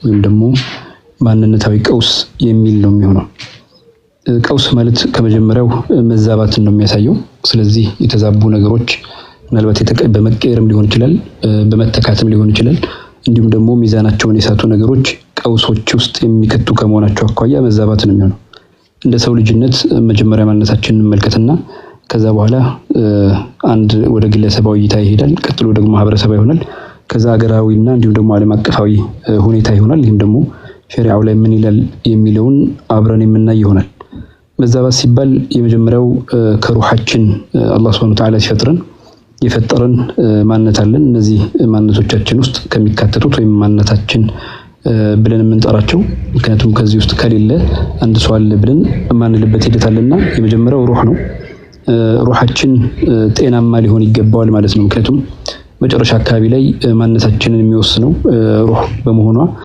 ወይም ደግሞ ማንነታዊ ቀውስ የሚል ነው የሚሆነው። ቀውስ ማለት ከመጀመሪያው መዛባትን ነው የሚያሳየው። ስለዚህ የተዛቡ ነገሮች ምናልባት በመቀየርም ሊሆን ይችላል፣ በመተካትም ሊሆን ይችላል። እንዲሁም ደግሞ ሚዛናቸውን የሳቱ ነገሮች ቀውሶች ውስጥ የሚከቱ ከመሆናቸው አኳያ መዛባት ነው የሚሆነው። እንደ ሰው ልጅነት መጀመሪያ ማንነታችንን እንመልከትና ከዛ በኋላ አንድ ወደ ግለሰባዊ እይታ ይሄዳል። ቀጥሎ ደግሞ ማህበረሰባዊ ይሆናል። ከዛ ሀገራዊና እንዲሁም ደግሞ ዓለም አቀፋዊ ሁኔታ ይሆናል። ይህም ደግሞ ሸሪዓው ላይ ምን ይላል የሚለውን አብረን የምናይ ይሆናል። መዛባት ሲባል የመጀመሪያው ከሩሃችን አላህ ሱብሓነሁ ወተዓላ ሲፈጥረን የፈጠረን ማንነት አለን። እነዚህ ማንነቶቻችን ውስጥ ከሚካተቱት ወይም ማንነታችን ብለን የምንጠራቸው፣ ምክንያቱም ከዚህ ውስጥ ከሌለ አንድ ሰው አለ ብለን የማንልበት ሂደት አለና የመጀመሪያው ሩህ ነው። ሩሃችን ጤናማ ሊሆን ይገባዋል ማለት ነው። ምክንያቱም መጨረሻ አካባቢ ላይ ማንነታችንን የሚወስነው ሩህ በመሆኗ